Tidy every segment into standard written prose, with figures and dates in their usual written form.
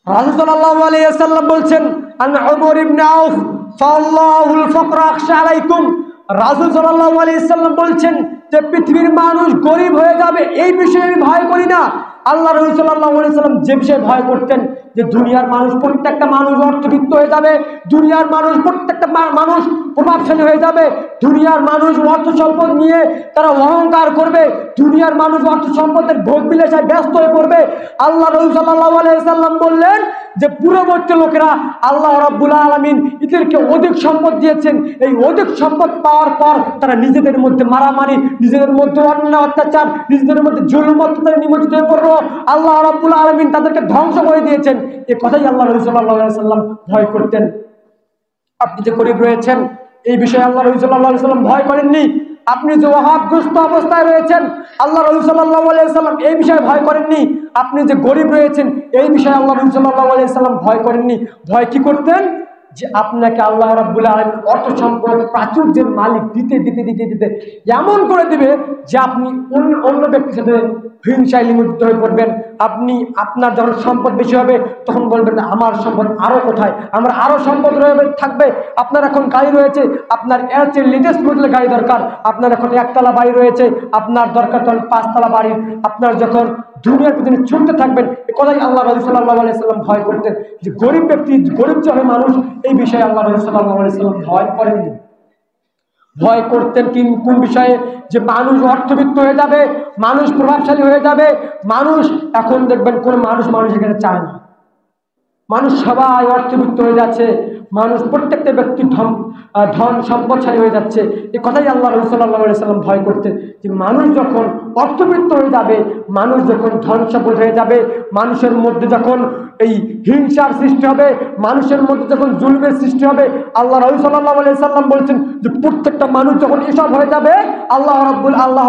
রাসূল সাল্লাল্লাহু আলাইহি ওয়াসাল্লাম বলছেন, আন উমর ইবনে আউফ ফাল্লাহুল ফাকর আখশা আলাইকুম। রাসূল সাল্লাল্লাহু আলাইহি ওয়াসাল্লাম বলছেন যে পৃথিবীর মানুষ গরিব হয়ে যাবে এই বিষয়ে আমি ভয় করি না। আল্লাহ রাসূল সাল্লাল্লাহু আলাইহি ওয়াসাল্লাম যে বিষয়ে ভয় করতেন যে দুনিয়ার মানুষ, প্রত্যেকটা মানুষ অর্থবিত্ত হয়ে যাবে, দুনিয়ার মানুষ প্রত্যেকটা মানুষ প্রভাবশালী হয়ে যাবে, দুনিয়ার মানুষ অর্থ সম্পদ নিয়ে তারা অহংকার করবে, দুনিয়ার মানুষ অর্থ সম্পদের ভোগ বিলাসায় ব্যস্ত হয়ে পড়বে। আল্লাহ রাসূল সাল্লাল্লাহু আলাইহি ওয়াসাল্লাম বললেন যে পূর্ববর্তী লোকেরা আল্লাহ রাব্বুল আলামিন এদেরকে অধিক সম্পদ দিয়েছেন, এই অধিক সম্পদ পাওয়ার পর তারা নিজেদের মধ্যে মারামারি, নিজেদের মধ্যে অন্যায় অত্যাচার, নিজেদের মধ্যে জুলুম অত্যাচারে নিমজ্জিত হয়ে পড়ল। আল্লাহ রাব্বুল আলামিন তাদেরকে ধ্বংস করে দিয়েছেন। এই কথাই আল্লাহ রাসূল সাল্লাল্লাহু আলাইহি ওয়াসাল্লাম ভয় করতেন। আপনি যে গরিব রয়েছেন এই বিষয়ে আল্লাহ রাসূল সাল্লাল্লাহু আলাইহি ওয়াসাল্লাম ভয় করেননি। আপনি যে অভাবগ্রস্ত অবস্থায় রয়েছেন আল্লাহ রাসূল সাল্লাল্লাহু আলাইহি ওয়াসাল্লাম এই বিষয়ে ভয় করেননি। আপনি যে গরিব রয়েছেন এই বিষয়ে আল্লাহ রাসূল সাল্লাল্লাহু আলাইহি ওয়াসাল্লাম ভয় করেননি। ভয় কি করতেন? যে আপনাকে আল্লাহ রাব্বুল আলামিন অর্থ সম্পদ প্রাচুর্যের মালিক দিতে দিতে দিতে দিতে এমন করে দিবে যে আপনি অন্য ব্যক্তির সাথে হিংসায় নিমজ্জিত হয়ে পড়বেন। আপনি আপনার যখন সম্পদ বেশি হবে তখন বলবেন আমার সম্পদ আরো কোথায়, আমার আরো সম্পদ থাকবে। আপনার এখন গাড়ি রয়েছে, আপনার এর চেয়ে লেটেস্ট মডেলের গাড়ি দরকার। আপনার এখন একতলা বাড়ি রয়েছে, আপনার দরকার তখন 5 তলা বাড়ি। আপনার যখন দুনিয়ার পিছনে ছুটতে থাকবেন, এই কথাই আল্লাহ রাসূল সাল্লাল্লাহু আলাইহি ওয়াসাল্লাম ভয় করতেন যে গরিব ব্যক্তি, গরিব যে হবে মানুষ এই বিষয়ে আল্লাহ রাসূল সাল্লাল্লাহু আলাইহি ওয়াসাল্লাম ভয় করেননি। ভয় করতেন কোন বিষয়ে? যে মানুষ অর্থবিত্ত হয়ে যাবে, মানুষ প্রভাবশালী হয়ে যাবে। মানুষ এখন দেখবেন কোন মানুষ এখানে চায় না, মানুষ সবাই অর্থবিত্ত হয়ে যাচ্ছে, মানুষ প্রত্যেকটা ব্যক্তি ধন সম্পদশালী হয়ে যাচ্ছে। এই কথাই আল্লাহ রাসূল সাল্লাল্লাহু আলাইহি ওয়াসাল্লাম ভয় করতেন যে মানুষ যখন অর্থবিত্ত হয়ে যাবে, মানুষ যখন ধন সম্পদ হয়ে যাবে, মানুষের মধ্যে যখন এই হিংসার সৃষ্টি হবে, মানুষের মধ্যে যখন জুলমের সৃষ্টি হবে, আল্লাহ রাসূল সাল্লাল্লাহু আলাইহি ওয়াসাল্লাম বলছেন যে প্রত্যেকটা মানুষ যখন এসব হয়ে যাবে আল্লাহ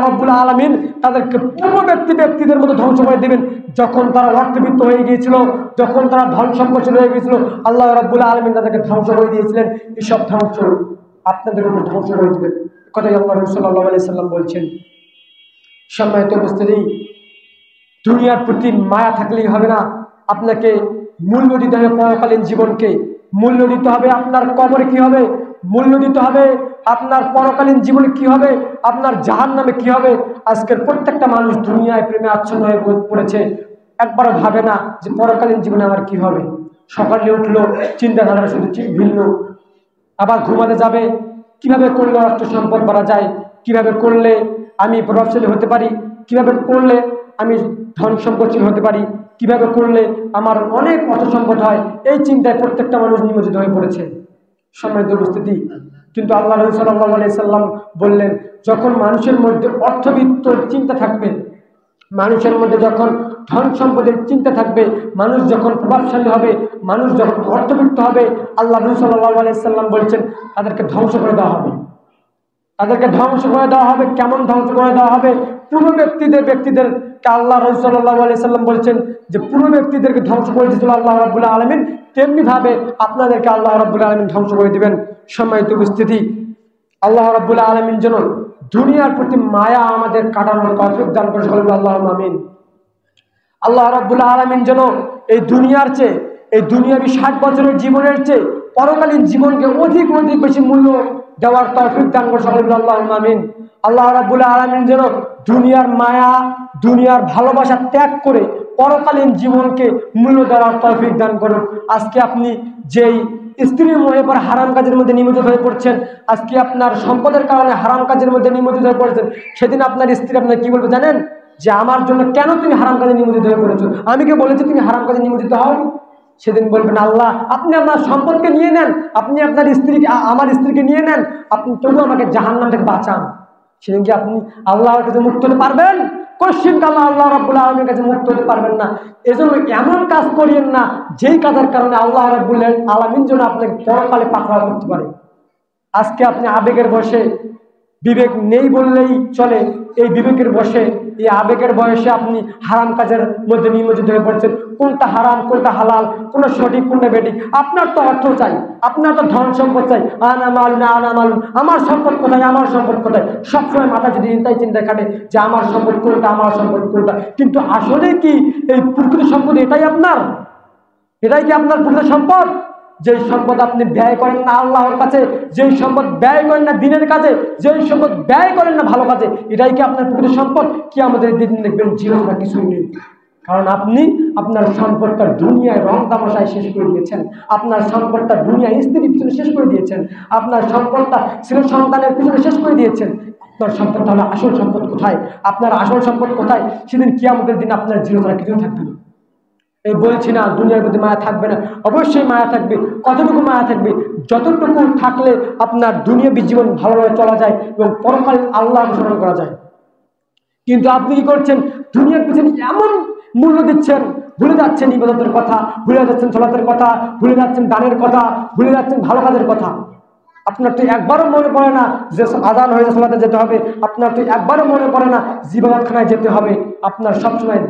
রাব্বুল আলামিন তাদেরকে পূর্ব ব্যক্তিদের মধ্যে ধ্বংস করে দেবেন। যখন তারা অর্থবিত্ত হয়ে গিয়েছিল, যখন তারা ধন সম্পদশালী হয়ে গিয়েছিল, আল্লাহ রাব্বুল আলামিন তাদেরকে ধ্বংস করে দিয়েছিলেন। এসব ধ্বংস আপনাদের উপর ধ্বংস করে দেবেন, কথাই আল্লাহ রাসূল সাল্লাল্লাহু আলাইহি ওয়াসাল্লাম বলছেন। সম্মানিত উপস্থিতি, দুনিয়ার প্রতি মায়া থাকলেই হবে না, আপনাকে মূল্য দিতে হবে পরকালীন জীবনকে। মূল্য দিতে হবে আপনার কবরে কি হবে, মূল্য দিতে হবে আপনার পরকালীন জীবনে কি হবে, আপনার জাহান্নামে কি হবে। আজকের প্রত্যেকটা মানুষ দুনিয়ায় প্রেমে আচ্ছন্ন হয়ে পড়েছে, একবারও ভাবে না যে পরকালীন জীবনে আমার কি হবে। সকালে উঠলো চিন্তাধারা শুধু ভিন্ন, আবার ঘুমাতে যাবে কিভাবে করলে অর্থ সম্পদ বাড়া যায়, কিভাবে করলে আমি প্রভাবশালী হতে পারি, কিভাবে করলে আমি ধন সম্পদশীল হতে পারি, কিভাবে করলে আমার অনেক অর্থ সম্পদ হয়, এই চিন্তায় প্রত্যেকটা মানুষ নিমজ্জিত হয়ে পড়েছে। সম্মানিত উপস্থিতি, কিন্তু আল্লাহ রাসূল সাল্লাল্লাহু আলাইহি ওয়াসাল্লাম বললেন যখন মানুষের মধ্যে অর্থবিত্তর চিন্তা থাকবে, মানুষের মধ্যে যখন ধন সম্পদের চিন্তা থাকবে, মানুষ যখন প্রভাবশালী হবে, মানুষ যখন অর্থবিত্ত হবে, আল্লাহ রাসূল সাল্লাল্লাহু আলাইহি ওয়াসাল্লাম বলছেন তাদেরকে ধ্বংস করে দেওয়া হবে। তাদেরকে ধ্বংস করে দেওয়া হবে। কেমন ধ্বংস করে দেওয়া হবে? পূর্ব ব্যক্তিদেরকে আল্লাহ রাসূল সাল্লাল্লাহু আলাইহি ওয়াসাল্লাম বলছেন যে পূর্ব ব্যক্তিদেরকে ধ্বংস করে দিয়েছিল আল্লাহ রাব্বুল আলামিন, তেমনি ভাবে আপনাদেরকে আল্লাহ রাব্বুল আলামিন ধ্বংস করে দিবেন। সম্মানিত উপস্থিতি, আল্লাহ রাব্বুল আলামিন যেন দুনিয়ার প্রতি মায়া আমাদের কাটানোর তৌফিক দান করে, সকলে আল্লাহুম্মা আমিন। আল্লাহ রাব্বুল আলামিন যেন এই দুনিয়ার চেয়ে, এই দুনিয়াবি 60 বছরের জীবনের চেয়ে পরকালীন জীবনকে অধিক বেশি মূল্য দেওয়ার তৌফিক দান করে, সকলে আল্লাহুম্মা আমিন। আল্লাহ রাব্বুল আলামিন যেন দুনিয়ার মায়া, দুনিয়ার ভালোবাসা ত্যাগ করে পরকালীন জীবনকে মূল্য দেওয়ার তৌফিক দান করুন। আজকে আপনি যেই স্ত্রীর মোহে পর হারাম কাজের মধ্যে নিমজ্জিত হয়ে পড়ছেন, আজকে আপনার সম্পদের কারণে হারাম কাজের মধ্যে নিমজ্জিত হয়ে পড়ছেন, সেদিন আপনার স্ত্রী আপনার কি বলবে জানেন? যে আমার জন্য কেন তুমি হারাম কাজে নিমজ্জিত হয়ে পড়েছো, আমি কি বলেছি তুমি হারাম কাজে নিমজ্জিত হও? সেদিন বলবেন আল্লাহ আপনি আপনার সম্পদকে নিয়ে নেন, আপনি আপনার স্ত্রীকে, আমার স্ত্রীকে নিয়ে নেন, আপনি তবু আমাকে জাহান্নাম থেকে বাঁচান। সেদিন কি আপনি আল্লাহর কাছে মুক্ত হতে পারবেন? কোশ্চিন কাল আল্লাহ রাব্বুল আলামিনের কাছে মুক্ত হতে পারবেন না। এজন্য এমন কাজ করিয়েন না যেই কাজের কারণে আল্লাহ রাব্বুল আলামিন যেন আপনাকে পরকালে পাকড়াও করতে পারে। আজকে আপনি আবেগের বশে, বিবেক নেই বললেই চলে, এই বিবেকের বশে, এই আবেগের বয়সে আপনি হারাম কাজের মধ্যে নিমজ্জিত হয়ে পড়ছেন। কোনটা হারাম কোনটা হালাল, কোনটা সঠিক কোনটা বেঠিক, আপনার তো অর্থ চাই, আপনার তো ধন সম্পদ চাই, আনা মালুন আনা মালুন, আমার সম্পদ কোথায়, আমার সম্পদ কোথায়। সবসময় মাথা যদি চিন্তায় কাটে যে আমার সম্পদ কোনটা, আমার সম্পদ কোনটা, কিন্তু আসলে কি এই প্রকৃত সম্পদ এটাই আপনার? এটাই কি আপনার প্রকৃত সম্পদ? যেই সম্পদ আপনি ব্যয় করেন না আল্লাহর কাছে, যেই সম্পদ ব্যয় করেন না দ্বীনের কাজে, যেই সম্পদ ব্যয় করেন না ভালো কাজে, এটাই কি আপনার প্রকৃত সম্পদ? কি আমাদের দিন দেখবেন জীবনটা কিছুই নেই। কারণ আপনি আপনার সম্পদটা দুনিয়ায় রং তামাশায় শেষ করে দিয়েছেন, আপনার সম্পদটা দুনিয়ায় স্ত্রীর পিছনে শেষ করে দিয়েছেন, আপনার সম্পদটা ছেলে সন্তানের পিছনে শেষ করে দিয়েছেন। আপনার সম্পদটা হলো আসল সম্পদ কোথায়? আপনার আসল সম্পদ কোথায়? সেদিন কিয়ামতের দিন আপনার জীবনটা কিছুই থাকবে না। এই বলছি না দুনিয়ার প্রতি মায়া থাকবে না, অবশ্যই মায়া থাকবে। কতটুকু মায়া থাকবে? যতটুকু থাকলে আপনার দুনিয়াবী জীবন ভালোভাবে চলা যায় এবং পরকাল আল্লাহ অনুসরণ করা যায়। কিন্তু আপনি কি করছেন? দুনিয়ার পিছনে এমন মূল্য দিচ্ছেন, ভুলে যাচ্ছেন ইবাদতের কথা, ভুলে যাচ্ছেন সালাতের কথা, ভুলে যাচ্ছেন দানের কথা, ভুলে যাচ্ছেন ভালো কাজের কথা। আপনার তো একবারও মনে পড়ে না যে আজান হয়ে সালাতে যেতে হবে, আপনার তো একবারও মনে পড়ে না যে ইবাদতখানায় যেতে হবে। আপনার সবসময়